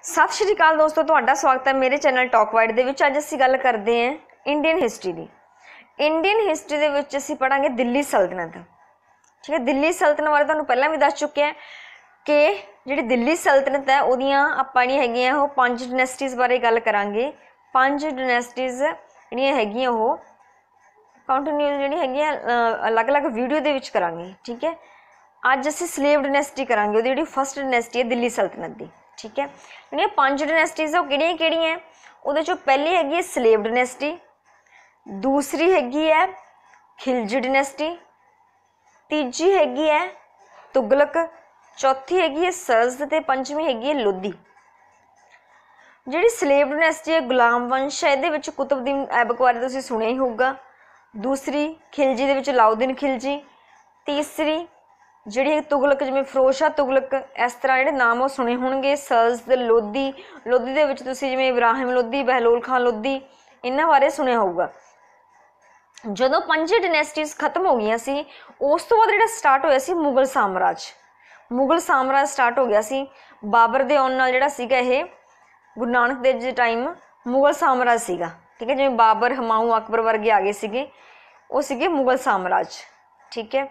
सत श्री अकाल दोस्तों, तुहाडा स्वागत है मेरे चैनल टॉक वाइड दे विच। अज असीं गल करते हैं इंडियन हिस्टरी की। इंडियन हिस्टरी दे विच असीं पढ़ांगे दिल्ली सल्तनत। ठीक है, दिल्ली सल्तनत बारे तुहानूं पहलां भी दस चुके हैं कि जिहड़ी दिल्ली सल्तनत है उहदियां आपां जिहड़ियां हैगियां ओह 5 डायनेस्टीज़ बारे गल करांगे। 5 डायनेस्टीज़ जिहड़ियां हैगियां ओह कंटिन्यू जिहड़ियां हैगियां अलग अलग वीडियो दे विच करांगे। ठीक है, अज असीं स्लेव डायनेस्टी करांगे, उहदी जिहड़ी फस्ट डायनेस्टी है दिल्ली सल्तनत की। ठीक है, जिहड़ियां 5 डायनेस्टीज़ है किहड़ियां किहड़ियां है उहदे चों पहली हैगी है स्लेव डायनेस्टी, दूसरी हैगी है खिलजी डायनेस्टी, तीजी हैगी है तुगलक, चौथी हैगी है सल्ज ते पंजवीं हैगी है लोधी। जिहड़ी स्लेव डायनेस्टी है गुलाम वंश है, इहदे विच कुतुबउद्दीन ऐबक बारे तुसीं सुणिया ही होऊगा। दूसरी खिलजी दे विच अलाउद्दीन खिलजी, तीसरी जिहड़ी तुगलक जिवें फिरोज शाह तुगलक, इस तरह जिहड़े नाम वो सुने होणगे। सल्ज ते लोधी, लोधी दे विच तुसीं जिवें इब्राहिम लोधी, बहलोल खान लोधी, इन्हां बारे सुनिया होऊगा। जदों 5 डायनेस्टीज़ खत्म हो गई सी, उस तो बाद जिहड़ा स्टार्ट होया सी मुगल साम्राज। मुगल साम्राज स्टार्ट हो गया सी बाबर दे आउण नाल। जिहड़ा सीगा इह गुरु नानक देव जी टाइम मुगल साम्राज सीगा। ठीक है, जिवें बाबर, हमायूं, अकबर वर्गे आ गए सीगे, वो सीगे मुगल साम्राज। ठीक है,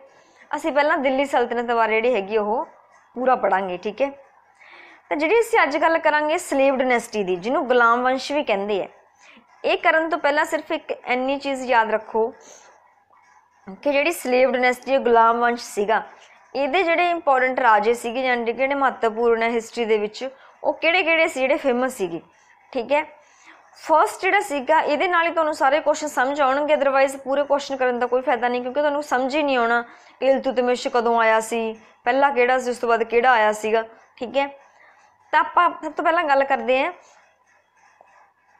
असीं पहलां दिल्ली सल्तनत बारे जिहड़ी हैगी ओह पूरा पढ़ांगे। ठीक है, तो जिहड़ी असीं अज गल करांगे स्लेव डायनेस्टी दी, जिन्हों गुलाम वंश भी कहंदे है। ये करन तो पहलां सिर्फ एक इन्नी चीज़ याद रखो कि जिहड़ी स्लेव डायनेस्टी गुलाम वंश सीगा, इहदे जिहड़े इंपोर्टेंट राजे सीगे जां जिहड़े महत्वपूर्ण है हिस्टरी दे विच, वो किहड़े-किहड़े सी जिहड़े फेमस सीगे। ठीक है, फर्स्ट जिहड़ा सीगा इहदे नाल ही तुहानूं सारे क्वेश्चन समझ आउणगे, अदरवाइज पूरे क्वेश्चन करन दा कोई फायदा नहीं, क्योंकि तुहानूं समझ ही नहीं आउणा इल्तुतमिश कदों आया सी, पहला किहड़ा सी, उस तो बाद किहड़ा आया सीगा। ठीक है, तां आपां सब तो पहलां गल करदे हैं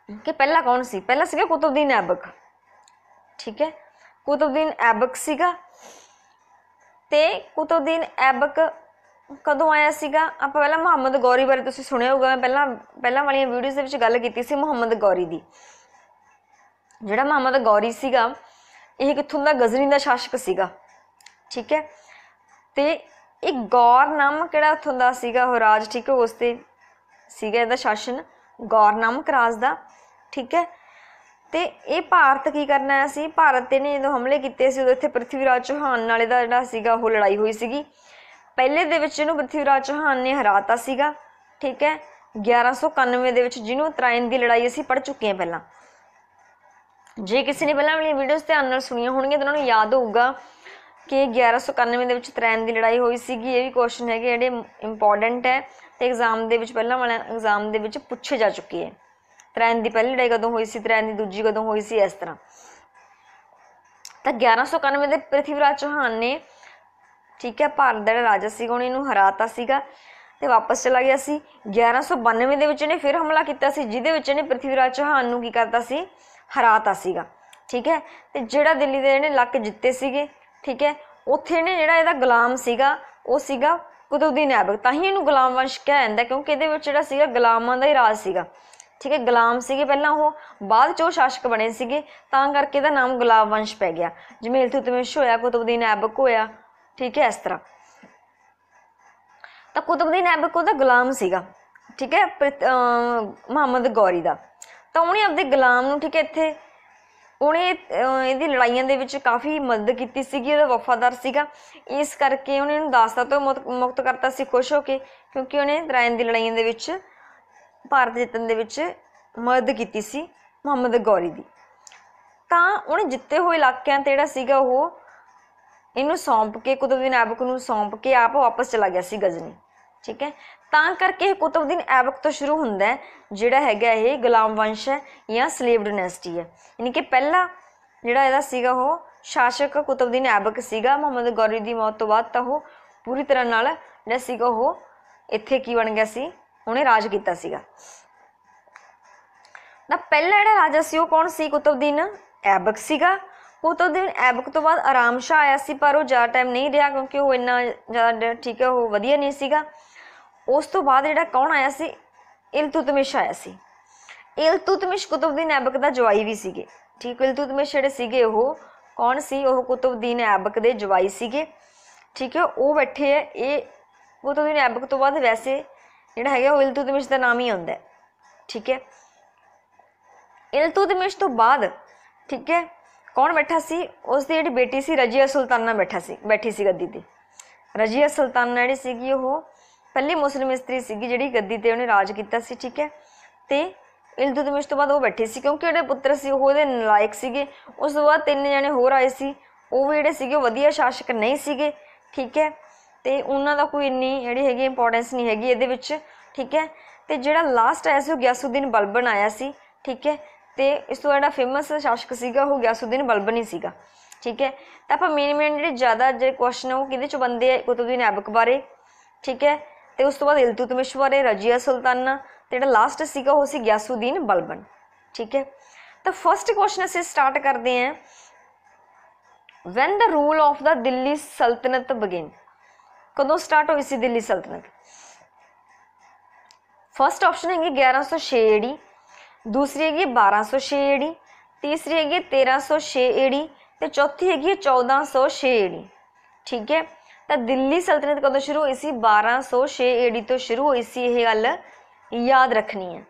कि पहला कौन सी। पहला सीगा कुतुबउद्दीन ऐबक। ठीक है, कुतुबउद्दीन ऐबक सीगा। ते कुतुबउद्दीन ऐबक कदों आया सीगा? आप पहला मुहम्मद गौरी बारे तुसीं सुनिया होगा। मैं पहला वाली वीडियोज़ दे विच गल कीती सी मुहम्मद गौरी दी। जिहड़ा मुहम्मद गौरी सीगा, यह कित्थों दा गजनी दा शासक सीगा। ठीक है, ते एक गौर नामक किहड़ा उत्थों दा सीगा ओह राज। ठीक है, उस ते सीगा इहदा शासन गौर नामक राज दा। ठीक है, ते ये भारत की करना आया सी, भारत ने जो हमले किए सी उदों इत्थे पृथ्वीराज चौहान नाल इहदा जिहड़ा सीगा ओह लड़ाई हुई सीगी। पहले दे विच इहनूं पृथ्वीराज चौहान ने हराता सीगा। ठीक है, 1191 दे विच, जिहनूं त्राइन दी लड़ाई असीं पढ़ चुके हैं पहलां। जे किसी ने पहलां वाली वीडियोज़ ध्यान नाल सुणियां होणगीआं तां उन्हां नूं याद होऊगा कि 1191 दे विच त्रैन दी लड़ाई हुई सीगी। ये भी क्वेश्चन है कि जिहड़े इंपोर्टेंट है ते एग्जाम दे विच पहलां वाले एग्जाम दे विच पुछे जा चुके हैं। त्रैन दी पहली लड़ाई कदों हुई सी, त्रैन दी दूजी कदों हुई सी, इस तरह। तो 1191 दे पृथ्वीराज चौहान ने, ठीक है, भारत दा जिहड़ा राजा सीगा उहने इहनूं हराता सीगा ते वापस चला गया सी। 1192 दे विच इहने फिर हमला कीता सी, जिहदे विच इहने पृथ्वीराज चौहान नूं की करता सी, हराता सीगा। ठीक है, ते जिहड़ा दिल्ली दे इहने इलाके जित्ते सीगे, ठीक है, उत्थे इहने जिहड़ा इहदा गुलाम सीगा वो सीगा कुतुबउद्दीन ऐबक। तां ही इहनूं गुलाम वंश कहा जांदा, क्योंकि इहदे विच जिहड़ा सीगा गुलामां दा ही राज सीगा। ठीक है, गुलाम सीगे पहलां, वो बाद चों शासक बने सीगे, तां करके इहदा नाम गुलाम वंश पै गया। जिवें इल्तुतमिश होया, कुतुबउद्दीन ऐबक होया। ठीक है, इस तरह। तो कुतुबउद्दीन ऐबक उहदा गुलाम सीगा। ठीक है, मुहम्मद गौरी दा। तो उहने अपने गुलाम नूं, ठीक है, इत्थे उहने इहदी लड़ाइयां दे विच काफ़ी मदद कीती सीगी, उहदा वफादार सीगा, इस करके उहने इहनूं दासता तो मुक्त करता सी खुश होके, क्योंकि उहने त्रैन दी लड़ाइयां दे विच भारत जितन दे विच मदद कीती सी मुहम्मद गौरी दी। तां उहने जित्ते होए इलाकिਆਂ ते जिहड़ा सीगा ओह इहनूं सौंप के, कुतुबउद्दीन ऐबक नूं सौंप के आप वापस चला गया सी गजनी। ठीक है, तां करके कुतुबउद्दीन ऐबक तो शुरू हुंदा है जिहड़ा हैगा ये गुलाम वंश है या स्लेव डायनेस्टी है। यानी कि पहला जिहड़ा इहदा सीगा ओह शासक कुतुबउद्दीन ऐबक सीगा। मुहम्मद गौरी दी मौत तो बाद तां ओह पूरी तरह नाल जिहड़ा सीगा ओह इत्थे की बन गया सी, उहने राज कीता सीगा। तां पहला जिहड़ा राजा सी ओह कौन सी? कुतुबउद्दीन ऐबक सीगा। कुतुबउद्दीन ऐबक तो बाद आराम शाह आया सी, पर वो ज़्यादा टाइम नहीं रहा, क्योंकि वो इन्ना ज़्यादा, ठीक है, वो वधिया नहीं सीगा। उस तो बाद जिहड़ा कौन आया सी? इल्तुतमिश आया सी। इल्तुतमिश कुतुबउद्दीन ऐबक दा जवाई भी सीगे। ठीक, इल्तुतमिश जिहड़े सीगे ओह कौन सी? ओह कुतुबउद्दीन ऐबक दे जवाई सीगे। ठीक है, वो बैठे है। ये कुतुबउद्दीन ऐबक तो बाद वैसे ਜਿਹੜਾ ਹੈਗਾ ਉਹ इल्तुतमिश ਦਾ नाम ही आउंदा है। ठीक है, इल्तुतमिश तो बाद ठीक है कौन बैठा सी, उसकी जिहड़ी बेटी सी रजिया सुल्ताना बैठी सी गद्दी ते। रजिया सुल्ताना जिहड़ी सीगी वो पहली मुस्लिम स्त्री सीगी जिहड़ी गद्दी ते उहने राज कीता सी। ठीक है, ते इल्तुतमिश तो बाद वो बैठी सी क्योंकि जिहड़े पुत्र सी वो उहदे नलायक सीगे। उस तो बाद 3 जने होर आए सी, वो भी जिहड़े सीगे वधिया शासक नहीं सीगे। ठीक है, ते उन्हां दा कोई इन्नी जिहड़ी हैगी इंपॉर्टेंस नहीं हैगी इहदे विच। ठीक है, ते जिहड़ा लास्ट आया सी गियासुद्दीन बलबन आया सी। ठीक है, तो इस तो जिहड़ा फेमस शासक सीगा वो गियासुद्दीन बलबन ही सीगा। ठीक है, तो आप मेन जिहड़े ज़्यादा जो क्वेश्चन है वो किहदे चों बनदे आ, कुतुबुद्दीन ऐबक बारे। ठीक है, तो उस तो बाद इल्तुतमिश बारे, रजिया सुल्ताना, तो जिहड़ा लास्ट सीगा वो सी गियासुद्दीन बलबन। ठीक है, तो फर्स्ट क्वेश्चन असीं स्टार्ट करते हैं, when the rule of the Delhi सल्तनत बिगिन, कदों स्टार्ट हुई सी दिल्ली सल्तनत। फर्स्ट ऑप्शन है 1106 AD, दूसरी हैगी 1206 AD, तीसरी हैगी 1306 AD, तो चौथी हैगी 1406 AD। ठीक है, तो दिल्ली सल्तनत कदों शुरू हुई सी, 1206 AD तो शुरू हुई सी। यह गल याद रखनी है,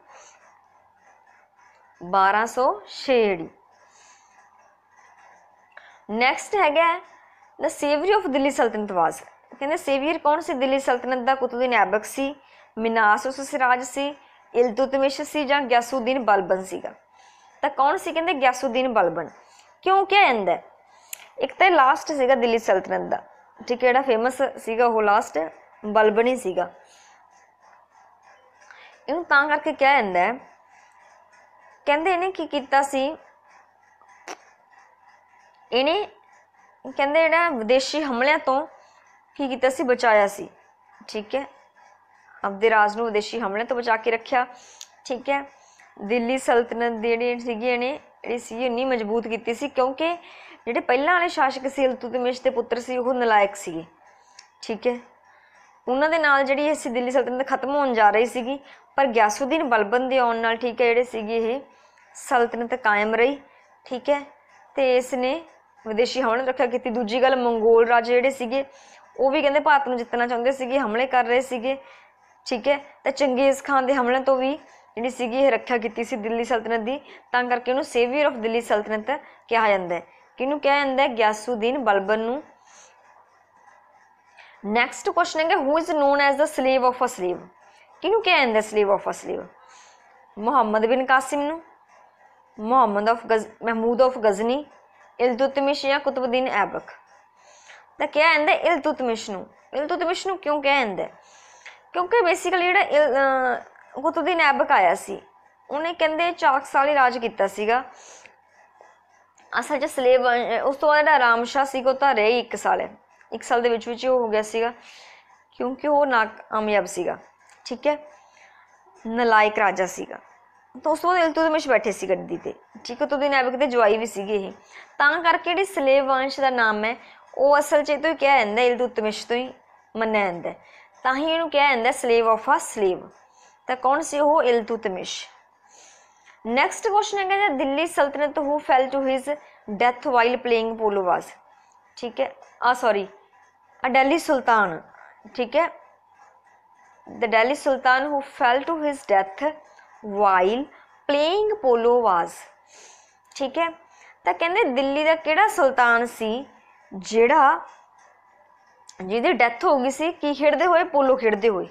1206 AD। नैक्सट हैगा द सेवियर ऑफ दिल्ली सल्तनत वाज, कहते सेवियर कौन सी दिल्ली सल्तनत का, कुतुबुद्दीन ऐबक सी, मिनास उस सिराज सी, इल्तुतमिश सी, जां गियासुद्दीन बलबन सीगा। तो कौन सी, कहते गियासुद्दीन बलबन। क्यों क्या आंदा, एक तो लास्ट सीगा दिल्ली सल्तनत का। ठीक है, जिहड़ा फेमस सीगा वो लास्ट बलबन ही सीगा। इनू तां करके क्या आंदा है, कहते इन्हें की कीता सी, इन्हें कहते जिहड़ा विदेशी हमलिਆਂ तो की कीता सी, बचाया सी। ठीक है, अपने राज नूं विदेशी हमले तो बचा के रखिया। ठीक है, दिल्ली सल्तनत दी जिहड़ी सीगी इन्हें इन्नी मजबूत की सी क्योंकि जिहड़े पहलां वाले शासक सी इल्तुतमिश दे पुत्र सी वो नलायक सीगे। ठीक है, उन्हां दे नाल जिहड़ी इस दिल्ली सल्तनत खत्म होण जा रही सीगी, पर गियासुद्दीन बलबन दे आउण नाल ठीक है जिहड़े सीगे ये सल्तनत कायम रही। ठीक है, तो इसने विदेशी हमले रखा की। दूजी गल, मंगोल राजे जिहड़े सीगे वो भी कहते भारत में जितना चाहते सीगे, हमले कर रहे सीगे। ठीक है, तो चंगेज़ खान के हमलों तो भी जिहड़ी सीगी ये रक्षा की सी दिल्ली सल्तनत की, तां करके उन्होंने सेवियर ऑफ दिल्ली सल्तनत कहा जाता है। किनू कहा जाता है, गियासुद्दीन बलबन नूं। नैक्सट क्वेश्चन है, who is known as the slave of a slave, किनू कहा जाता है slave of a slave. Muhammad bin Qasim नूं, महमूद ऑफ गजनी, इल्तुतमिश या कुतुबुद्दीन ऐबक। तो क्या आंदा इल्तुतमिश नूं। इल्तुतमिश नूं क्यों क्या आंदा, क्योंकि बेसिकली जिहड़ा कुतुबुद्दीन ऐबक आया सी उन्हें कहते 4 साल ही राज किया सीगा। असल च स्लेव उस तो बाद जिहड़ा राम शाह सीगा तां रहे 1 साल है, 1 साल दे विच हो गया सीगा क्योंकि वो नाकामयाब सीगा। ठीक है, नलायक राजा सीगा। तो उस तो बाद इल्तुतमिश बैठे सी गद्दी ते। ठीक है, कुतुबुद्दीन ऐबक दे जवाई भी सीगे ये, तां करके जिहड़ी स्लेव वंश का नाम है वो असल च तो क्या जाता है इल्तुतमिश तो ही मन्निया जाता है, तां ही इहनूं क्या जाता है स्लेव ऑफ अ स्लेव। तो कौन सी वो, इल्तुतमिश। नैक्सट क्वेश्चन है, Delhi Sultanate who fell to his death while playing polo was. ठीक है, सॉरी दिल्ली सुल्तान। ठीक है, the Delhi sultan who fell to his death while playing polo was. ठीक है, तो कहते दिल्ली का किहड़ा सुल्तान सी जिहड़ा जिहदी डेथ हो गई सी की खेडते हुए, पोलो खेडते हुए।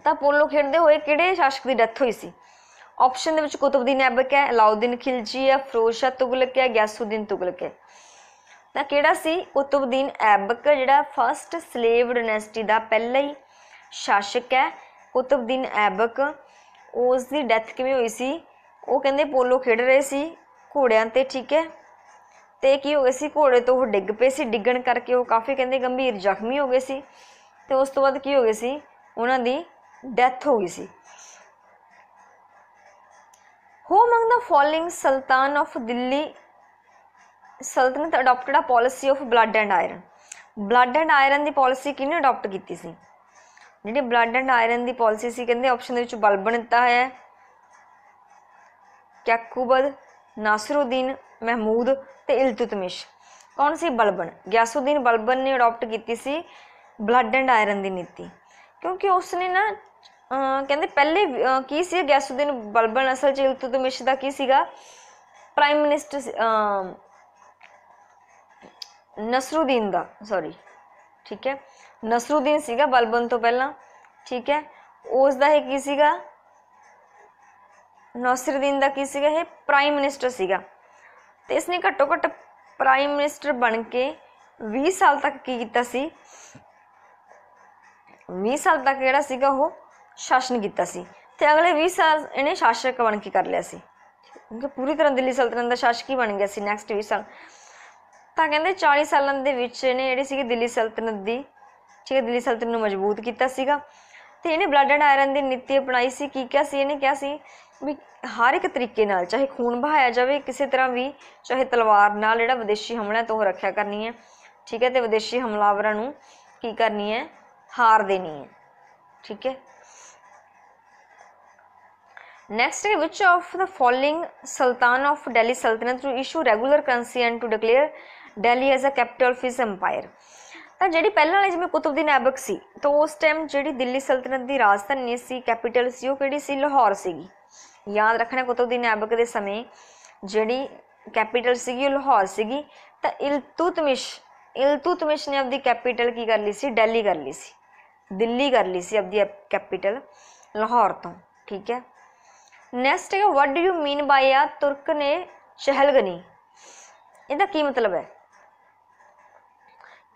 तो पोलो खेडते हुए किहड़े शासक की डेथ हुई सी। ऑप्शन दे विच कुतुबुद्दीन ऐबक है, अलाउद्दीन खिलजी है, फिरोज शाह तुगलक है, गियासुद्दीन तुगलक है। तो किहड़ा सी, कुतुबुद्दीन ऐबक जिहड़ा फस्ट स्लेव डायनेस्टी का पहला ही शासक है। कुतुबुद्दीन ऐबक उसकी डेथ किवें हुई सी, वो कहंदे पोलो खेड रहे सी घोड़ियां ते। ठीक है, तो की हो गए सी, घोड़े तो वो डिग पे सी, डिगण करके वो काफ़ी कहते गंभीर जख्मी हो गए सी। तो उस तो बाद की हो गई सी, उन्हां दी डेथ हो गई सी। Who among the following sultan of Delhi Sultanate adopted a policy of blood and iron. Blood and iron की पॉलिसी किन्ने अडॉप्ट की सी, जिहड़ी ब्लड एंड आयरन की पॉलिसी सी, कहते ऑप्शन दे बलबन दिता है, कैकूबद, नासिरुद्दीन, महमूद ते इल्तुतमिश। कौन सी, बलबन। गियासुद्दीन बलबन ने अडॉप्ट की सी ब्लड एंड आयरन की नीति। क्योंकि उसने ना कहते पहले की सी गैसुद्दीन बलबन असल च इल्तुतमिश का की सीगा प्राइम मिनिस्टर नसरुद्दीन का सॉरी ठीक है नसरुद्दीन सीगा बलबन तो पहला ठीक है उसका ये की सीगा नसरुद्दीन का की सीगा ये प्राइम मिनिस्टर सीगा तो इसने घट्टो घट्ट प्राइम मिनिस्टर बन के 20 साल तक की कीता सी 20 साल तक जिहड़ा सीगा वो शासन किया सी ते अगले 20 साल इन्हें शासक बन के कर लिया सी क्योंकि पूरी तरह दिल्ली सल्तनत का शासक ही बन गया सी नैक्सट 20 साल तो कहते 40 सालों के विच इन्हें जिहड़ी सी दिल्ली सल्तनत की ठीक है दिल्ली सल्तनत नूं मजबूत किया सीगा ते इन्हें ब्लड एंड आयरन की नीति अपनाई सी की क्या सी इन्हें क्या सी भी हर एक तरीके नाल चाहे खून बहाया जाए किसी तरह भी चाहे तलवार नाल जिहड़ा विदेशी हमलों तो रक्षा करनी है ठीक है तो विदेशी हमलावरां नूं की करनी है हार देनी है ठीक है। नेक्स्ट है which of the following sultan of Delhi Sultanate to issue regular currency and to declare Delhi as a capital of his empire. तो जी पहले वाली जिवें कुतुबुद्दीन ऐबक सी तो उस टाइम जी दिल्ली सल्तनत की राजधानी सी कैपिटल सी वो किहड़ी सी लाहौर सीगी। याद रखना कुतुबुद्दीन ऐबक के समय जी कैपिटल सीगी लाहौर सीगी तो इल्तुतमिश ने अपनी कैपिटल की कर ली सी दिल्ली कर ली सी दिल्ली कर ली सी अपनी कैपिटल लाहौर तो ठीक है। नैक्सट है what do you mean by आ तुर्क ने चहलगनी इसका की मतलब है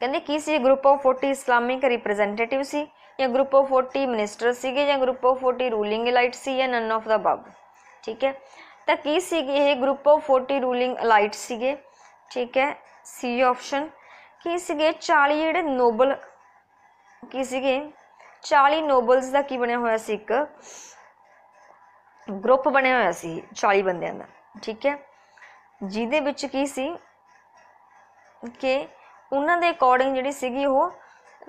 कहते की सी ग्रुप ऑफ 40 इस्लामिक रिप्रेजेंटेटिव सी या ग्रुप ऑफ 40 मिनिस्टर सीगे या ग्रुप ऑफ 40 रूलिंग एलाइट सी या नन ऑफ द अबव ठीक है। तो की सीगे ये ग्रुप ऑफ 40 रूलिंग एलाइट सीगे ठीक है सी ऑप्शन की सीगे 40 जिहड़े नोबल की सीगे 40 नोबल्स का की बनिया होया सी एक ग्रुप बनिया होया सी 40 बंदियां दा ठीक है जिहदे विच की सी कि उन्हां दे अकॉर्डिंग जिहड़ी सीगी वो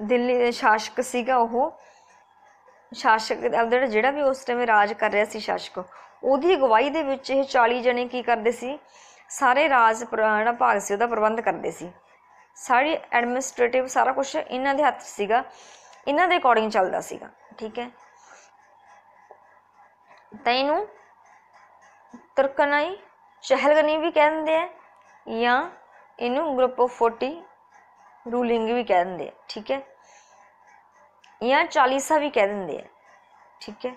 दिल्ली शासक सीगा वो शासक जिहड़ा भी उस टाइम राज कर रहा सी शासक उहदी अगवाई दे विच ये 40 जने की करदे सी सारे राज जिहड़ा भाग सी उहदा प्रबंध करदे सी सारी एडमिनिस्ट्रेटिव सारा कुछ इन्हां दे हत्थ सीगा इन्हां दे अकॉर्डिंग चलदा सीगा ठीक है। तो इनू तुर्कनाई चहलगनी भी कह दिंदे है या इनू ग्रुप ऑफ 40 रूलिंग भी कह दिंदे है ठीक है या 40 भी कह दिंदे है ठीक है।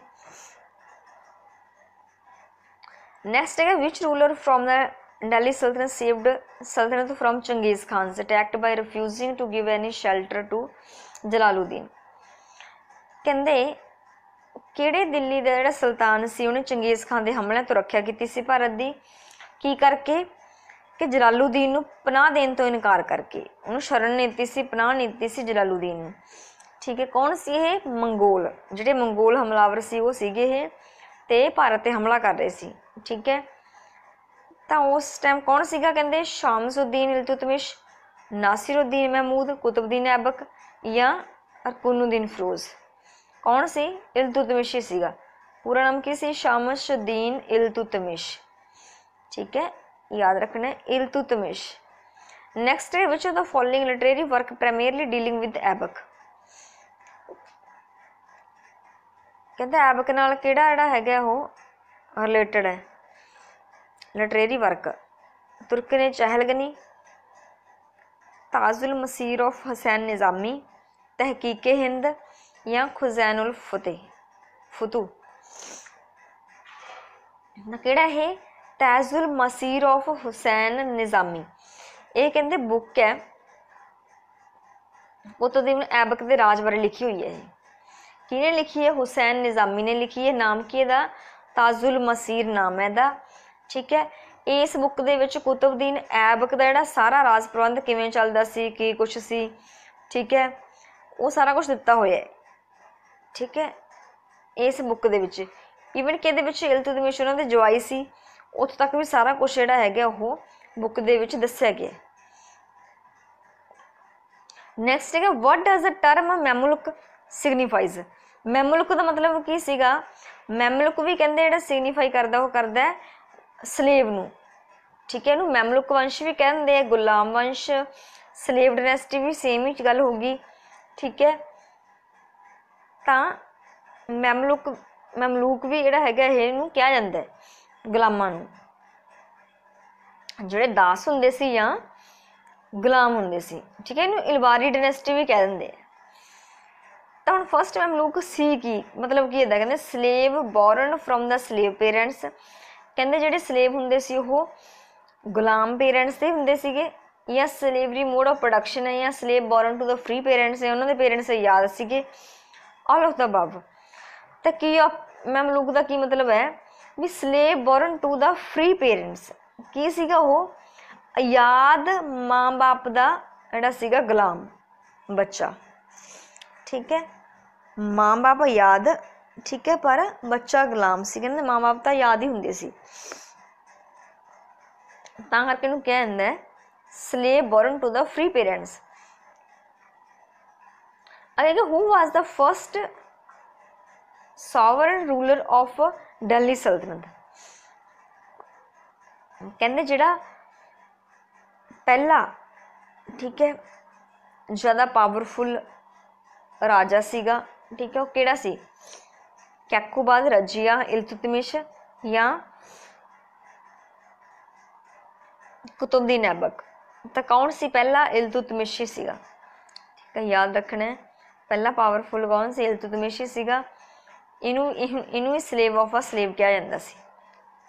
नेक्स्ट है which ruler from the Delhi saltanat saved saltanat from Changez Khan attacked by refusing to give any shelter to Jalaluddin कहते किहड़े दिल्ली का जिहड़ा सुल्तान सी उन्हें चंगेज खान के हमलों तो रक्षा की सी भारत की की करके कि जलालुद्दीन नूं पनाह देने तो इनकार करके उन्होंने शरण नीति सी पनाह नीति सी जलालुद्दीन नूं ठीक है। कौन सी ये मंगोल जिहड़े मंगोल हमलावर सी वो सीगे ये ते भारत ते हमला कर रहे सी ठीक है। तो उस टाइम कौन सीगा कहते शामसुद्दीन इल्तुतमिश नासिरुद्दीन महमूद कुतुबुद्दीन ऐबक या अरकुनुद्दीन फिरोज कौन सी इल्तुतमिश ही सीगा पूरा नाम की सी शामसुद्दीन इल्तुतमिश ठीक है याद रखना है इल्तुतमिश। नेक्स्ट है which of the following literary work primarily dealing with Aibak कहते ऐबक नाल किहड़ा जिहड़ा हैगा वो रिलेटेड है लिटरेरी वर्क तुर्क ने चहलगनी ताजुल मसीर ऑफ हुसैन निज़ामी तहकीक हिंद या खुजैनुल फतू किहड़ा है ताजुल मसीर ऑफ हुसैन निज़ामी ये कहते बुक है कुतुबुद्दीन ऐबक के राज बारे लिखी हुई है किने लिखी है हुसैन निज़ामी ने लिखी है नाम की है ताजुल मसीर नाम है दा ठीक है। इस बुक दे विच कुतुबुद्दीन ऐबक का जिहड़ा सारा राज प्रबंध किवें चलदा सी की कुछ सी ठीक है वो सारा कुछ दिता होया है ठीक है। इस बुक दे विच ईवन कि इल्तुतमिश उन्हां दे जवाई सी उत्थों तक भी सारा कुछ जिहड़ा हैगा वो बुक दे विच दस्सिया गया। नैक्सट है व्हाट डज द टर्म मैमुलक सिग्नीफाइज मैमुलक का मतलब की सीगा मैमुलक भी कहते जिहड़ा सिग्नीफाई करदा वो करदा है स्लेव नूं ठीक है। इहनूं मैमुलक वंश भी कहते हैं गुलाम वंश स्लेव डायनेस्टी भी सेम ही गल होगी ठीक है। ਤਾਂ ਮੈਮਲੂਕ ਵੀ ਜਿਹੜਾ ਹੈਗਾ ਇਹਨੂੰ ਕਿਹਾ ਜਾਂਦਾ ਹੈ ਗੁਲਾਮਾਂ ਨੂੰ, ਜਿਹੜੇ ਦਾਸ ਹੁੰਦੇ ਸੀ ਜਾਂ ਗੁਲਾਮ ਹੁੰਦੇ ਸੀ। ਠੀਕ ਹੈ, ਇਹਨੂੰ ਇਲਬਾਰੀ ਡਾਇਨੈਸਟੀ ਵੀ ਕਹਿ ਦਿੰਦੇ ਆ। ਤਾਂ ਹੁਣ ਫਸਟ ਮੈਮਲੂਕ ਸੀ ਕੀ, ਮਤਲਬ ਕੀ ਇਹਦਾ ਕਹਿੰਦੇ slave born from the slave parents. ਕਹਿੰਦੇ ਜਿਹੜੇ ਸਲੇਵ ਹੁੰਦੇ ਸੀ ਉਹ ਗੁਲਾਮ ਪੇਰੈਂਟਸ ਦੇ ਹੁੰਦੇ ਸੀਗੇ, ਜਾਂ ਸਲੇਵਰੀ ਮੋਡ ਆਫ ਪ੍ਰੋਡਕਸ਼ਨ ਹੈ, ਜਾਂ slave born to the free parents ਹੈ, ਉਹਨਾਂ ਦੇ ਪੇਰੈਂਟਸ ਆਜ਼ਾਦ ਸੀਗੇ, ਆਲ ਆਫ ਦਾ ਅਬਵ। ਤਾਂ ਕੀ ਮੈਮਲੂਕ ਦਾ ਕੀ ਮਤਲਬ ਹੈ ਵੀ slave born to the free parents ਕੀ ਸੀਗਾ, ਉਹ ਆਜ਼ਾਦ ਮਾਂ ਬਾਪ ਦਾ ਜਿਹੜਾ ਸੀਗਾ ਗੁਲਾਮ ਬੱਚਾ। ਠੀਕ ਹੈ, ਮਾਂ ਬਾਪ ਆਜ਼ਾਦ, ਠੀਕ ਹੈ, ਪਰ ਬੱਚਾ ਗੁਲਾਮ ਸੀ। ਕਹਿੰਦੇ ਮਾਂ ਬਾਪ ਤਾਂ ਆਜ਼ਾਦ ਹੀ ਹੁੰਦੇ ਸੀ, ਤਾਂ ਕਰਕੇ ਇਹਨੂੰ ਕਿਹਾ ਜਾਂਦਾ ਹੈ slave born to the free parents। अगे who was the first sovereign ruler of Delhi Sultanate। कहते जिहड़ा पहला, ठीक है, ज़्यादा पावरफुल राजा सीगा, ठीक है, वो किहड़ा सी, कैकोबाद, रजिया, इल्तुतमिश या कुतुबुद्दीन ऐबक। तो कौन सी पहला? इल्तुतमिश ही सीगा। ठीक है, याद रखना है, पहला पावरफुल कौन सी? इल्तुतमिश ही सीगा। इनू स्लेव ऑफ अ स्लेव कहा जाता सी।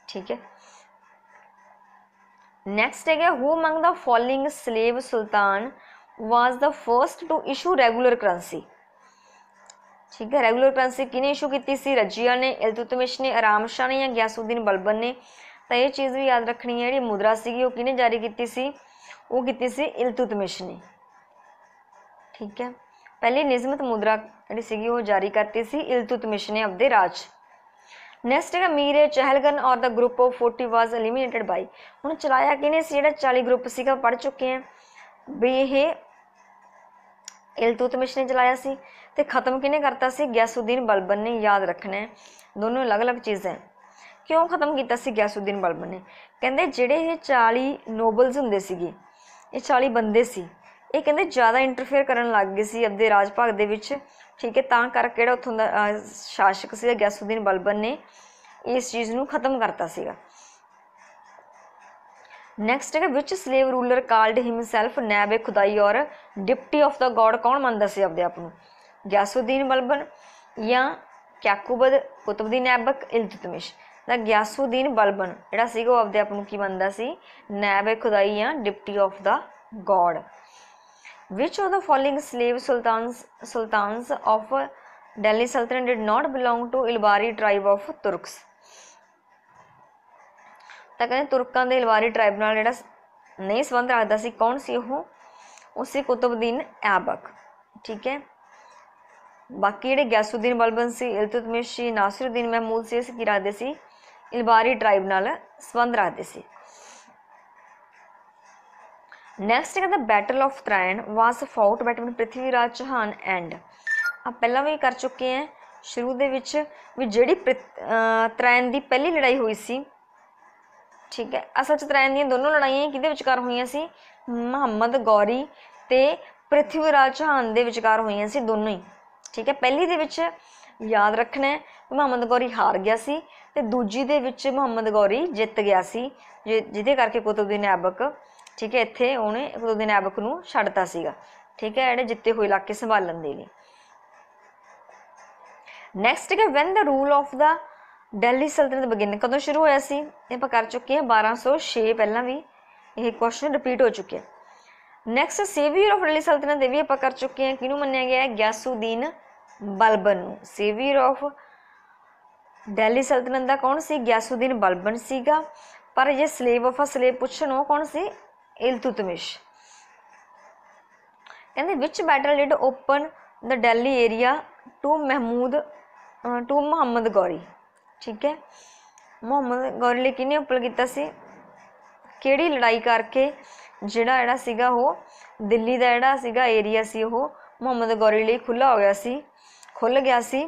ठीक है, नैक्सट है who among the following slave sultan was the first to issue regular currency. ठीक है, रेगुलर करेंसी किने इशू की सी? रजिया ने, इल्तुतमिश ने, आराम शाह ने या गयासुद्दीन बलबन ने। तो ये चीज़ भी याद रखनी है, जी मुद्रा सी वो किने जारी की सी? वो की सी इल्तुतमिश ने। ठीक है, पहली निज़मत मुद्रा जी वो जारी करती सी इल्तुतमिश ने अपने राज। नैक्सट है मीर चहलगन और the group of 40 was eliminated by. हुण चलाया किने सी? जिहड़ा 40 ग्रुप सीगा पढ़ चुके हैं भी ये इल्तुतमिश ने चलाया सी, ते खत्म किने करता सी? गयासुद्दीन बलबन ने। याद रखना है, दोनों अलग अलग चीज़ें। क्यों खत्म किया सी गयासुद्दीन बलबन ने? कहते जिहड़े ये 40 नोबल्स हुंदे सीगे, ये 40 बंदे सी, ये कहते ज़्यादा इंटरफेयर करन लग गए सी अपने राज भाग दे विच। ठीक है, तां करके जिहड़ा उत्थों दा शासक सीगा गयासुद्दीन बलबन ने इस चीज़ नूं खत्म करता सीगा। नैक्सट है विच स्लेव रूलर कॉल्ड हिमसैल्फ नैब ए खुदाई और डिप्टी ऑफ द गॉड। कौन मानता सी अपने आप नूं? गयासुद्दीन बलबन या कैकोबद, कुतुबुद्दीन ऐबक, इल्तुतमिश। द गयासुद्दीन बलबन जिहड़ा सीगा वो अपने आप नूं की मानता सी? नैब ए खुदाई या deputy of the God. Which of the following slave sultans of Delhi Sultanate did not belong to Ilbari tribe of Turks। ਤਾਂ ਕਹਿੰਦੇ ਤੁਰਕਾਂ ਦੇ ਇਲਬਾਰੀ ਟ੍ਰਾਈਬ ਨਾਲ ਜਿਹੜਾ ਨਹੀਂ ਸੰਬੰਧ ਰੱਖਦਾ ਸੀ, ਕੌਣ ਸੀ ਉਹ? ਉਸੇ ਕੁਤੁਬੁद्दीन ऐबक। ठीक है, बाकी ਜਿਹੜੇ ਗयासुद्दीन बलबन ਸੀ, इल्तुतमिश ਸੀ, नासिरुद्दीन महमूद ਸੀ, ਕੀ ਰੱਖਦੇ ਸੀ? ਇਲਬਾਰੀ ਟ੍ਰਾਈਬ ਨਾਲ ਸੰਬੰਧ ਰੱਖਦੇ ਸੀ। नैक्सट है the battle of Tarain was fought between Prithviraj Chauhan and. आप पहला भी कर चुके हैं शुरू दे विच भी जिहड़ी त्रैन की पहली लड़ाई हुई सी। ठीक है, असल च त्रैन दी दोनों लड़ाइयां किहदे विचकार होईयां सी? मुहम्मद गौरी ते पृथ्वीराज चौहान दे विचकार होईयां सी दोनों ही। ठीक है, पहली दे विच याद रखना है मुहम्मद गौरी हार गया सी ते दूजी दे विच मुहम्मद गौरी जित गया सी, जिहदे करके कुतुबुद्दीन ऐबक, ठीक है, इत्थे उन्हें कुतुबुद्दीन ऐबक नूं छड्डता सीगा। ठीक है, जिहड़े जिते हुए इलाके संभालण दे लई। नैक्सट है when the rule of the Delhi सल्तनत बिगिन। कदों शुरू होया सी? आपां कर चुके हैं 1206, पहला भी यह क्वेश्चन रिपीट हो चुके हैं। नैक्सट सेवियर ऑफ दिल्ली सल्तनत ये भी आपां कर चुके हैं, किहनूं मन्निया गया है? गयासुद्दीन बलबन नूं। सेवियर ऑफ दिल्ली सल्तनत दा कौन सी? गयासुद्दीन बलबन सीगा। पर जे स्लेव ऑफ अ स्लेव पुछण वो कौन सी? इल्तुतमिश। कहते which battle did open the Delhi area to Muhammad Ghori. ठीक है, मुहम्मद गौरी लिए किने ओपन किया सी? किहड़ी लड़ाई करके जिहड़ा सीगा वो दिल्ली का जिहड़ा सीगा एरिया सी वो मुहम्मद गौरी लिए खुला हो गया सी, खुल गया सी।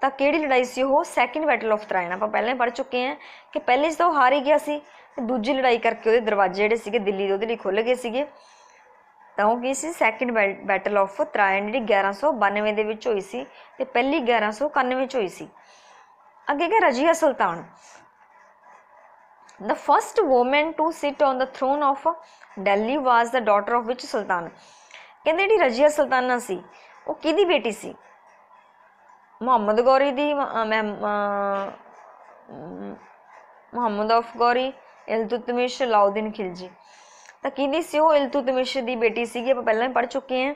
तो किहड़ी लड़ाई सी वो? Second battle of Tarain. आप पहले पढ़ चुके हैं कि पहले तो हार ही गया सी, दूजी लड़ाई करके वो दरवाजे जिहड़े सीगे दिल्ली दे उहदे लई खुल गए सीगे। ਤਾਂ ਉਹ ਕੀ ਸੀ ਸੈਕਿੰਡ ਬੈਟਲ ਆਫ ਤਰਾਇਣ ਜਿਹੜੀ 1192 ਦੇ ਵਿੱਚ ਹੋਈ ਸੀ ਤੇ ਪਹਿਲੀ 1191 ਚ ਹੋਈ ਸੀ। ਅੱਗੇ ਕਿ ਰਜੀਆ ਸੁਲਤਾਨ, the first woman to sit on the throne of Delhi was the daughter of which ਸੁਲਤਾਨ। ਕਹਿੰਦੇ ਜਿਹੜੀ ਰਜੀਆ ਸੁਲਤਾਨਾ ਸੀ ਉਹ ਕਿਹਦੀ ਬੇਟੀ ਸੀ? ਮੁਹੰਮਦ ਗੌਰੀ ਦੀ, ਮੁਹੰਮਦ ਆਫ ਗੌਰੀ, ਇਲਤੁਤਮਿਸ਼, ਅਲਾਉਦੀਨ ਖਿਲਜੀ। ਤਾਂ ਕਿਹਦੀ ਸੀ ਉਹ? ਇਲਤੁਤਮਿਸ਼ ਦੀ ਬੇਟੀ ਸੀਗੀ। ਆਪਾਂ ਪਹਿਲਾਂ ਹੀ ਪੜ੍ਹ ਚੁੱਕੇ ਹਾਂ।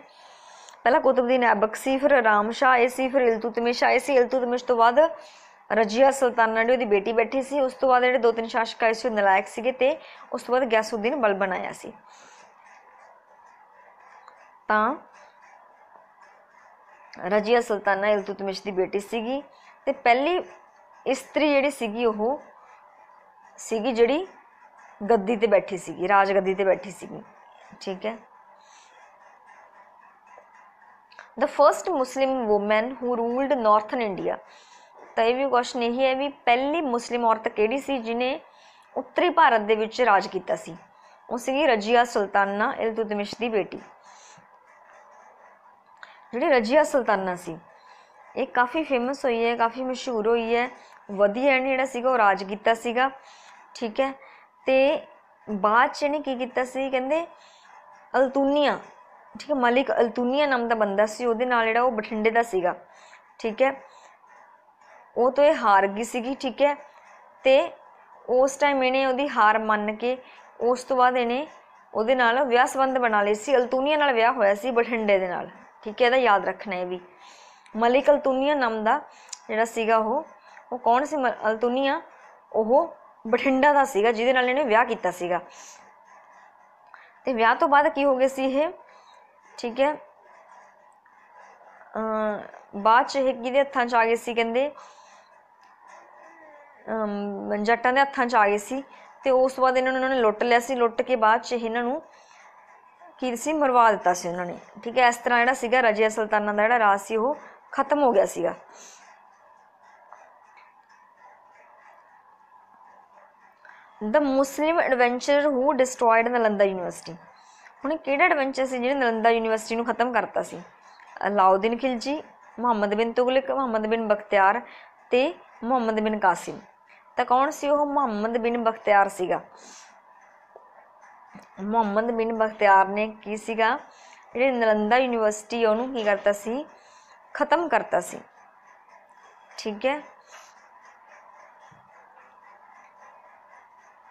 ਪਹਿਲਾਂ ਕੁਤਬਦੀਨ ਐਬਕ ਸੀ, ਫਿਰ ਰਾਮ ਸ਼ਾਹ ਆਏ ਸੀ, ਫਿਰ ਇਲਤੁਤਮਿਸ਼ ਆਏ ਸੀ। ਇਲਤੁਤਮਿਸ਼ ਤੋਂ ਬਾਅਦ ਰਜੀਆ ਸੁਲਤਾਨਾ ਜਿਹੜੀ ਉਹਦੀ ਬੇਟੀ ਬੈਠੀ ਸੀ। ਉਸ ਤੋਂ ਬਾਅਦ ਜਿਹੜੇ 2-3 ਸ਼ਾਸਕ ਆਏ ਸੀ ਉਹ ਨਲਾਇਕ ਸੀਗੇ ਤੇ ਉਸ ਤੋਂ ਬਾਅਦ ਗਿਆਸੁਦੀਨ ਬਲਬਨ ਆਇਆ ਸੀ। ਤਾਂ ਰਜੀਆ ਸੁਲਤਾਨਾ ਇਲਤੁਤਮਿਸ਼ ਦੀ ਬੇਟੀ ਸੀਗੀ ਤੇ ਪਹਿਲੀ ਇਸਤਰੀ ਜਿਹੜੀ ਸੀਗੀ ਉਹ ਸੀਗੀ ਜਿਹੜੀ ਗੱਦੀ ਤੇ ਬੈਠੀ ਸੀਗੀ, ਰਾਜ ਗੱਦੀ ਤੇ ਬੈਠੀ ਸੀਗੀ। ਠੀਕ ਹੈ। The first Muslim woman who ruled northern India. ਤਾਂ ਇਹ ਵੀ ਕੁਐਸਚਨ ਇਹੀ ਹੈ ਵੀ ਪਹਿਲੀ ਮੁਸਲਿਮ ਔਰਤ ਕਿਹੜੀ ਸੀ ਜਿਹਨੇ ਉੱਤਰੀ ਭਾਰਤ ਦੇ ਵਿੱਚ ਰਾਜ ਕੀਤਾ ਸੀ? ਉਹ ਸੀਗੀ ਰਜੀਆ ਸੁਲਤਾਨਾ, ਇਲਤੁਤਮਿਸ਼ ਦੀ ਬੇਟੀ। ਜਿਹੜੀ ਰਜੀਆ ਸੁਲਤਾਨਾ ਸੀ ਇਹ ਕਾफ़ी ਫੇਮਸ ਹੋਈ ਹੈ, ਕਾफ़ी ਮਸ਼ਹੂਰ ਹੋਈ ਹੈ। ਵਧੀਆ ਇਹਨੇ ਜਿਹੜਾ ਸੀਗਾ ਉਹ ਰਾਜ ਕੀਤਾ ਸੀਗਾ। ਠੀਕ ਹੈ। ਤੇ ਬਾਅਦ 'ਚ ਇਹਨੇ ਕੀ ਕੀਤਾ ਸੀ? ਕਹਿੰਦੇ ਅਲਤੂਨੀਆ, ਠੀਕ ਹੈ, ਮਲਿਕ ਅਲਤੂਨੀਆ ਨਾਮ ਦਾ ਬੰਦਾ ਸੀ, ਉਹਦੇ ਨਾਲ ਜਿਹੜਾ ਉਹ ਬਠਿੰਡੇ ਦਾ ਸੀਗਾ। ਠੀਕ ਹੈ। ਉਹ ਤੋਂ ਇਹ ਹਾਰ ਗਈ ਸੀਗੀ। ਠੀਕ ਹੈ। ਤੇ ਉਸ ਟਾਈਮ ਇਹਨੇ ਉਹਦੀ ਹਾਰ ਮੰਨ ਕੇ ਉਸ ਤੋਂ ਬਾਅਦ ਇਹਨੇ ਉਹਦੇ ਨਾਲ ਵਿਆਹ ਸੰਬੰਧ ਬਣਾ ਲਏ ਸੀ। ਅਲਤੂਨੀਆ ਨਾਲ ਵਿਆਹ ਹੋਇਆ ਸੀ ਬਠਿੰਡੇ ਦੇ ਨਾਲ। ਠੀਕ ਹੈ। ਇਹਦਾ ਯਾਦ ਰੱਖਣਾ ਇਹ ਵੀ। ਮਲਿਕ ਅਲਤੂਨੀਆ ਨਾਮ ਦਾ ਜਿਹੜਾ ਸੀਗਾ ਉਹ ਕੌਣ ਸੀ? ਅਲਤੂਨੀਆ ਉਹ ਬਠਿੰਡਾ ਦਾ ਸੀਗਾ ਜਿਹਦੇ ਨਾਲ ਇਹਨੇ ਵਿਆਹ ਕੀਤਾ ਸੀਗਾ। ਤੇ ਵਿਆਹ ਤੋਂ ਬਾਅਦ ਕੀ ਹੋ ਗਏ ਸੀ ਇਹ? ਠੀਕ ਹੈ। ਬਾਅਦ 'ਚ ਇਹ ਕਿਹਦੇ ਹੱਥਾਂ 'ਚ ਆ ਗਏ ਸੀ? ਕਹਿੰਦੇ ਜੱਟਾਂ ਦੇ ਹੱਥਾਂ 'ਚ ਆ ਗਏ ਸੀ। ਤੇ ਉਸ ਤੋਂ ਬਾਅਦ ਇਹਨਾਂ ਨੂੰ ਲੁੱਟ ਲਿਆ ਸੀ। ਲੁੱਟ ਕੇ ਬਾਅਦ 'ਚ ਇਹਨਾਂ ਨੂੰ ਕੀ ਸੀ? ਮਰਵਾ ਦਿੱਤਾ ਸੀ ਉਹਨਾਂ ਨੇ। ਠੀਕ ਹੈ। ਇਸ ਤਰ੍ਹਾਂ ਜਿਹੜਾ ਸੀਗਾ ਰਜੀਆ ਸੁਲਤਾਨਾ ਦਾ ਜਿਹੜਾ ਰਾਜ ਸੀ ਉਹ ਖਤਮ ਹੋ ਗਿਆ ਸੀਗਾ। ਦ ਮੁਸਲਿਮ ਐਡਵੈਂਚਰਰ ਹੂ ਡਿਸਟਰੋਇਡ ਨਾਲੰਦਾ ਯੂਨੀਵਰਸਿਟੀ। ਹੁਣ ਕਿਹੜਾ ਐਡਵੈਂਚਰ ਸੀ ਜਿਹਨੇ ਨਾਲੰਦਾ ਯੂਨੀਵਰਸਿਟੀ ਨੂੰ ਖਤਮ ਕਰਤਾ ਸੀ? ਅਲਾਉਦੀਨ ਖਿਲਜੀ, ਮੁਹੰਮਦ ਬਿਨ ਤੁਗਲਕ, ਮੁਹੰਮਦ ਬਿਨ ਬਖਤਿਆਰ ਤੇ ਮੁਹੰਮਦ ਬਿਨ ਕਾਸਿਮ। ਤਾਂ ਕੌਣ ਸੀ ਉਹ? ਮੁਹੰਮਦ ਬਿਨ ਬਖਤਿਆਰ ਸੀਗਾ। ਮੁਹੰਮਦ ਬਿਨ ਬਖਤਿਆਰ ਨੇ ਕੀ ਸੀਗਾ? ਜਿਹੜੀ ਨਾਲੰਦਾ ਯੂਨੀਵਰਸਿਟੀ ਉਹਨੂੰ ਕੀ ਕਰਤਾ ਸੀ? ਖਤਮ ਕਰਤਾ ਸੀ। ਠੀਕ ਹੈ।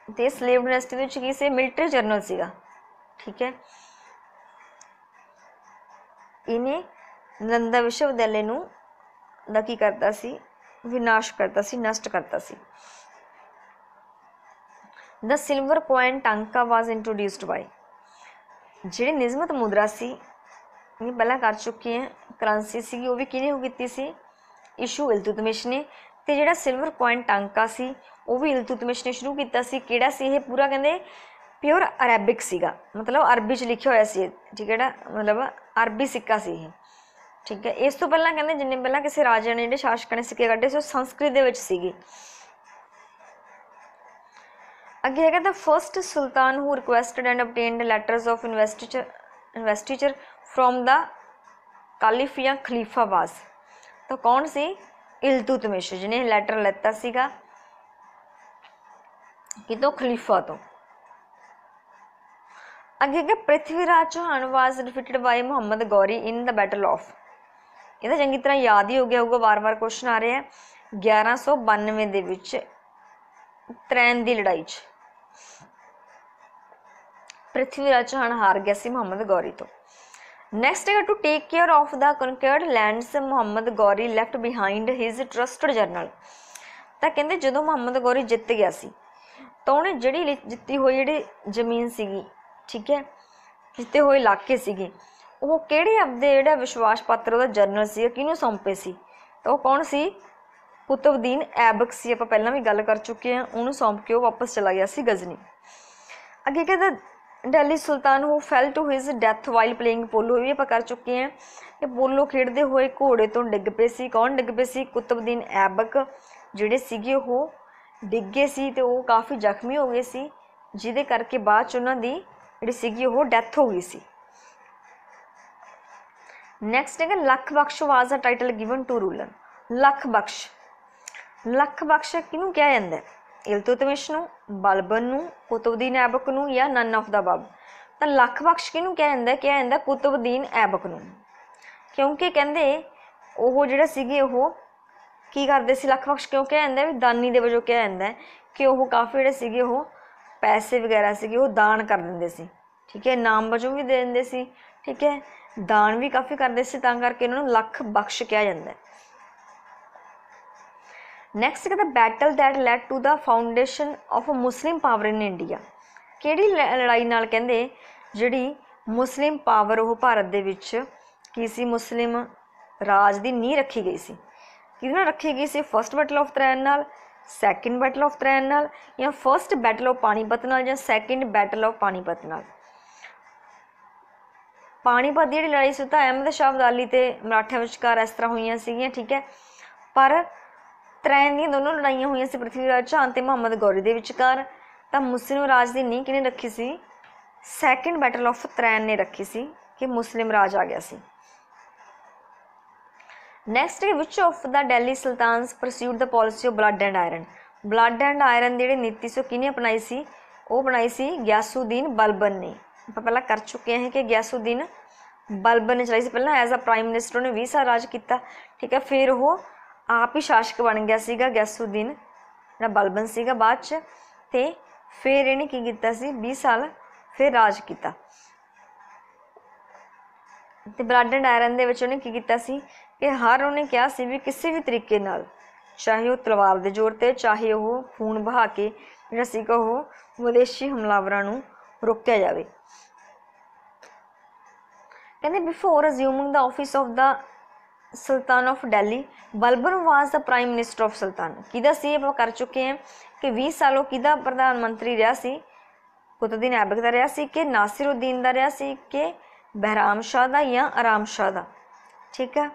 ਤੇ ਸਲੇਵ ਡਾਇਨੈਸਟੀ ਦੇ ਵਿੱਚ ਕੀ ਸੀ? ਮਿਲਟਰੀ ਜਰਨਲ ਸੀਗਾ। ਠੀਕ ਹੈ। ਇਹਨੇ ਨਾਲੰਦਾ ਵਿਸ਼ਵਵਿਦਿਆਲੇ ਨੂੰ ਦਾ ਕੀ ਕਰਤਾ ਸੀ? ਵਿਨਾਸ਼ ਕਰਤਾ ਸੀ, ਨਸ਼ਟ ਕਰਤਾ ਸੀ। ਦ ਸਿਲਵਰ ਕੋਇਨ ਟਾਂਕਾ ਵਾਜ਼ ਇੰਟਰੋਡਿਊਸਡ ਬਾਈ। ਜਿਹੜੀ ਨਿਜ਼ਮਤ ਮੁਦਰਾ ਸੀ ਇਹ ਪਹਿਲਾਂ ਕਰ ਚੁੱਕੇ ਹਾਂ। ਕਰੰਸੀ ਸੀਗੀ ਉਹ ਵੀ ਕਿਹਨੇ ਉਹ ਕੀਤੀ ਸੀ? ਇਸ਼ੂ ਇਲਤੁਤਮਿਸ਼ ਨੇ। ਤੇ ਜਿਹੜਾ ਸਿਲਵਰ ਕੋਇਨ ਟਾਂਕਾ ਸੀ ਉਹ ਵੀ ਇਲਤੁਤਮਿਸ਼ ਨੇ ਸ਼ੁਰੂ ਕੀਤਾ ਸੀ। ਕਿਹੜਾ ਸੀ ਇਹ? ਪੂਰਾ ਕਹਿੰਦੇ ਪਿਓਰ ਅਰੈਬਿਕ ਸੀਗਾ, ਮਤਲਬ ਅਰਬੀ 'ਚ ਲਿਖਿਆ ਹੋਇਆ ਸੀ। ਠੀਕ ਹੈ। ਜਿਹੜਾ ਮਤਲਬ ਅਰਬੀ ਸਿੱਕਾ ਸੀ ਇਹ। ਠੀਕ ਹੈ। ਇਸ ਤੋਂ ਪਹਿਲਾਂ ਕਹਿੰਦੇ ਜਿੰਨੇ ਪਹਿਲਾਂ ਕਿਸੇ ਰਾਜੇ ਨੇ ਜਿਹੜੇ ਸ਼ਾਸਕਾਂ ਨੇ ਸਿੱਕੇ ਕੱਢੇ ਸੀ ਉਹ ਸੰਸਕ੍ਰਿਤ ਦੇ ਵਿੱਚ ਸੀਗੇ। ਅੱਗੇ ਹੈਗਾ the first sultan who requested and obtained letters of investiture from the caliph ਜਾਂ ਖਲੀਫਾ ਵਾਸ। ਤਾਂ ਕੌਣ ਸੀ? ਇਲਤੁਤਮਿਸ਼, ਜਿਹਨੇ ਲੈਟਰ ਲੈਤਾ ਸੀਗਾ ਕਿਤੋਂ? ਖਲੀਫਾ ਤੋਂ। ਅੱਗੇ ਕਿ ਪ੍ਰਿਥਵੀਰਾਜ ਚੌਹਾਨ ਵਾਜ਼ ਡਿਫੀਟਡ ਬਾਈ ਮੁਹੰਮਦ ਗੌਰੀ ਇਨ ਦ ਬੈਟਲ ਆਫ। ਇਹਦਾ ਚੰਗੀ ਤਰ੍ਹਾਂ ਯਾਦ ਹੀ ਹੋ ਗਿਆ ਹੋਊਗਾ, ਵਾਰ-ਵਾਰ ਕੁਐਸਚਨ ਆ ਰਿਹਾ। 1192 ਦੇ ਵਿੱਚ ਤਰੈਨ ਦੀ ਲੜਾਈ 'ਚ ਪ੍ਰਿਥਵੀਰਾਜ ਚੌਹਾਨ ਹਾਰ ਗਿਆ ਸੀ ਮੁਹੰਮਦ ਗੌਰੀ ਤੋਂ। ਨੈਕਸਟ ਹੈਗਾ to take care of the conquered lands Muhammad Ghori left behind his trusted general. ਤਾਂ ਕਹਿੰਦੇ ਜਦੋਂ ਮੁਹੰਮਦ ਗੌਰੀ ਜਿੱਤ ਗਿਆ ਸੀ ਤਾਂ ਉਹਨੇ ਜਿਹੜੀ ਜਿੱਤੀ ਹੋਈ ਜਿਹੜੀ ਜ਼ਮੀਨ ਸੀਗੀ, ਠੀਕ ਹੈ, ਜਿੱਤੇ ਹੋਏ ਇਲਾਕੇ ਸੀਗੇ, ਉਹ ਕਿਹੜੇ ਆਪਦੇ ਜਿਹੜਾ ਵਿਸ਼ਵਾਸ ਪਾਤਰ ਉਹਦਾ ਜਰਨਲ ਸੀ, ਕਿਹਨੂੰ ਸੌਂਪੇ ਸੀ? ਤਾਂ ਉਹ ਕੌਣ ਸੀ? ਕੁਤਬਦੀਨ ਐਬਕ ਸੀ। ਆਪਾਂ ਪਹਿਲਾਂ ਵੀ ਗੱਲ ਕਰ ਚੁੱਕੇ ਹਾਂ। ਉਹਨੂੰ ਸੌਂਪ ਕੇ ਉਹ ਵਾਪਸ ਚਲਾ ਗਿਆ ਸੀ ਗਜ਼ਨੀ। ਅੱਗੇ ਕਹਿੰਦਾ Delhi sultan who fell to his death while playing polo. ਇਹ ਵੀ ਆਪਾਂ ਕਰ ਚੁੱਕੇ ਹਾਂ। ਇਹ ਪੋਲੋ ਖੇਡਦੇ ਹੋਏ ਘੋੜੇ ਤੋਂ ਡਿੱਗ ਪਏ ਸੀ। ਕੌਣ ਡਿੱਗ ਪਏ ਸੀ? ਕੁਤਬਦੀਨ ਐਬਕ ਜਿਹੜੇ ਸੀਗੇ ਉਹ ਡਿੱਗੇ ਸੀ ਤੇ ਉਹ ਕਾਫੀ ਜ਼ਖਮੀ ਹੋ ਗਏ ਸੀ, ਜਿਹਦੇ ਕਰਕੇ ਬਾਅਦ 'ਚ ਉਹਨਾਂ ਦੀ ਜਿਹੜੀ ਸੀਗੀ ਉਹ ਡੈਥ ਹੋ ਗਈ ਸੀ। नैक्सट है Lakh Bakhsh was a title given to ruler. Lakh Bakhsh किनू कहा जाता है? इल्तुतमिश नूं, बलबन नूं, कुतुबुद्दीन ऐबक नूं या नन ऑफ द अबव। तो लख बख्श किनू कहा जाता है? कहा जाता कुतुबुद्दीन ऐबक नूं, क्योंकि कहते वो जिहड़े सीगे वो की करते सी। लख बख्श क्यों कहा जाता है? दानी दे वजों कहा जाता है कि वह काफ़ी जिहड़े सीगे वो पैसे वगैरह सीगे वो दान कर दिंदे सी, ठीक है, नाम वजों भी दे दिंदे सी, ठीक है, दान भी काफ़ी करते सी, तां करके उन्होंने लख बख्श कहा जाता है। नैक्सट कहता battle that led to the foundation of Muslim power in India. किहड़ी लड़ाई नाल कहंदे जिहड़ी मुस्लिम पावर वो भारत दे विच की सी, मुस्लिम राज दी नींह रखी गई सी, किहदे नाल रखी गई सी? फर्स्ट बैटल ऑफ त्रैन नाल, सैकेंड बैटल ऑफ त्रैन नाल, या फर्स्ट बैटल ऑफ पानीपत नाल, या सैकेंड बैटल ऑफ पानीपत नाल। पानीपत की लड़ाई से तो अहमद शाह अब्दाली ते मराठियां विचकार इस तरह हुई सीगियां, ठीक है, पर त्रैन दी दोनों लड़ाइयां हुई सी पृथ्वीराज चौहान ते मुहम्मद गौरी दे विचकार। तो मुस्लिम राज की नींह किहने रखी सी? सैकेंड बैटल ऑफ त्रैन ने रखी सी कि मुस्लिम राज आ गया सी। नैक्सट है which of the Delhi sultans pursued the policy of blood and iron. Blood and iron की नीति से किने अपनाई सी? वो बनाई सी गयासुद्दीन बलबन ने। आप पहला कर चुके हैं कि गयासुद्दीन बलबन ने चलाई सी, पहला एज अ प्राइम मिनिस्टर उन्हें 20 साल राज किया, ठीक है, फिर वो आप ही शासक बन गया सीगा गयासुद्दीन जिहड़ा बलबन सीगा बाद च, ते फिर इन्हें की कीता सी 20 साल फिर राज किया। ते ब्लड एंड आयरन दे विच उन्हें की कीता सी कि हर उन्हें कहा सी भी किसी भी तरीके नाल, चाहे वो तलवार दे जोर ते, चाहे वो खून बहा के जिहड़ा सीगा वो विदेशी हमलावरां नूं रोकिया जावे। कहते before assuming the office of the sultan of Delhi Balban was the prime minister of sultan. किदा सी आप कर चुके हैं कि 20 सालों किदा प्रधानमंत्री रहा सी? कुतुबुद्दीन ऐबक दा रहा सी कि नासिरुद्दीन दा रहा सी कि बहराम शाह दा या आराम शाह दा, ठीक है,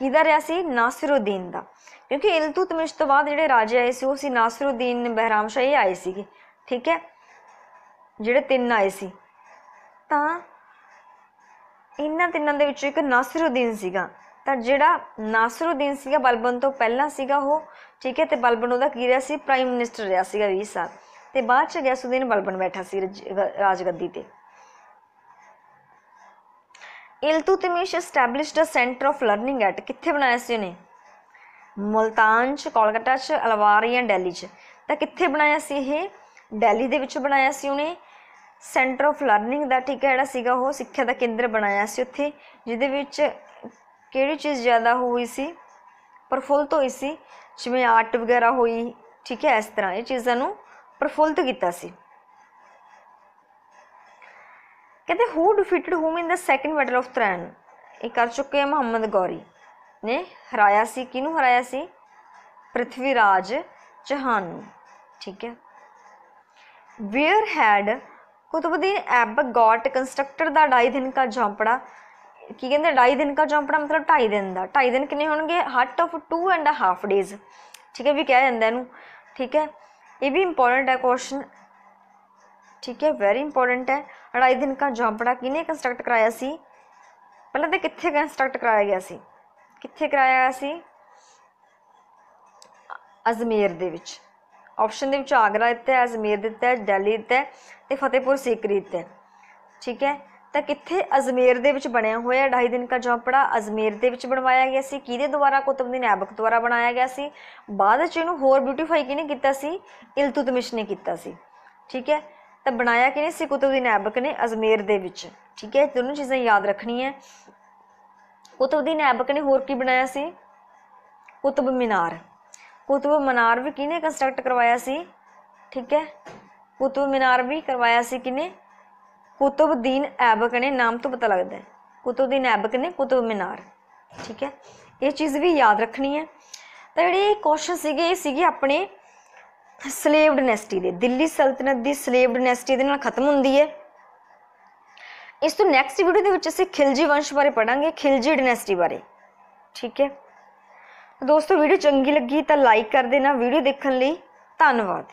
किदा रहा सी? नासिरुद्दीन दा, क्योंकि इल्तुतमिश तो बाद जिहड़े राजे आए सी वो सी नासिरुद्दीन, बहराम शाह ये आए सीगे, ठीक है, जिहड़े तीन आए सी, तां इन्हां तिन्नां दे विचों एक नासिरुद्दीन सीगा। तो जिहड़ा नासिरुद्दीन सीगा बलबन तो पहला सीगा वो, ठीक है, तो बलबन उहदा की रहा सी? प्राइम मिनिस्टर रहा सीगा 20 साल, तो बाद च गयासुद्दीन बलबन बैठा सी राजगद्दी ते। Iltutmish established a centre of learning at, कित्थे बनाया सी उन्हें? मुल्तान च, कोलकाता च, अलवार या दिल्ली च। तो कित्थे बनाया सी? ये दिल्ली दे विच बनाया सी उन्हें सेंटर ऑफ लर्निंग दा, ठीक है, जिहड़ा सीगा वो सिक्ख्या दा केंद्र बनाया सी उत्थे, जिहदे विच किहड़ी चीज़ ज़्यादा हुई सी? प्रफुल्त हुई सी, जिवें आर्ट वगैरह हुई, ठीक है, इस तरह ये चीज़ों नूं प्रफुल्त कीता सी। कहते who defeated him in the second battle of Tarain. ये कर चुके हैं मुहम्मद गौरी ने हराया सी, किनू हराया सी? पृथ्वीराज चौहान नूं, ठीक है। Where had Qutbuddin Aibak got constructed the 2.5 दिन का झोंपड़ा। की कहते 2.5 दिन का झोंपड़ा मतलब 2.5 दिन का, 2.5 दिन कितने होंगे? हट ऑफ 2.5 डेज, ठीक है, भी कहा जाता है इनू, ठीक है, ये भी इंपॉर्टेंट है क्वेश्चन, ठीक है, वेरी इंपॉर्टेंट है। 2.5 दिन का झोंपड़ा किने कंस्ट्रक्ट कराया सी? पहले तो कित्थे कंस्ट्रक्ट कराया गया सी? कित्थे कराया गया सी? अजमेर दे विच। ऑप्शन दे विच आगरा दिता है, अजमेर दिता है, दिल्ली दिता है, ते फतेहपुर सीकरी दिता है, ठीक है। तो कित्थे? अजमेर दे विच बनया होया 2.5 दिन का झोंपड़ा अजमेर दे विच बनवाया गया सी। किहदे द्वारा? कुतुबुद्दीन ऐबक द्वारा बनाया गया सी। बाद च इहनूं होर ब्यूटीफाई किहने कीता सी? इल्तुतमिश ने कीता सी, ठीक है। तो बनाया किहने सी? कुतुबुद्दीन ऐबक ने अजमेर दे विच, ठीक है, दोनों चीज़ां याद रखनी है। कुतुबुद्दीन ऐबक ने होर की बनाया सी? कुतुब मीनार। कुतुब मीनार भी किहने कंस्ट्रक्ट करवाया सी? ठीक है, कुतुब मीनार भी करवाया सी किने? कुतुबुद्दीन ऐबक ने। नाम तो पता लगता है, कुतुबुद्दीन ऐबक ने कुतुब मीनार, ठीक है, ये चीज़ भी याद रखनी है। तो जिहड़े क्वेश्चन सीगे अपने स्लेव डायनेस्टी दे, दिल्ली सल्तनत की स्लेव डायनेस्टी दे नाल खत्म हुंदी है। इस तो नैक्सट वीडियो दे विच असीं खिलजी वंश बारे पढ़ांगे, खिलजी डायनेस्टी बारे, ठीक है। दोस्तों वीडियो चंगी लगी तो लाइक कर देना। वीडियो देखने लई धन्नवाद।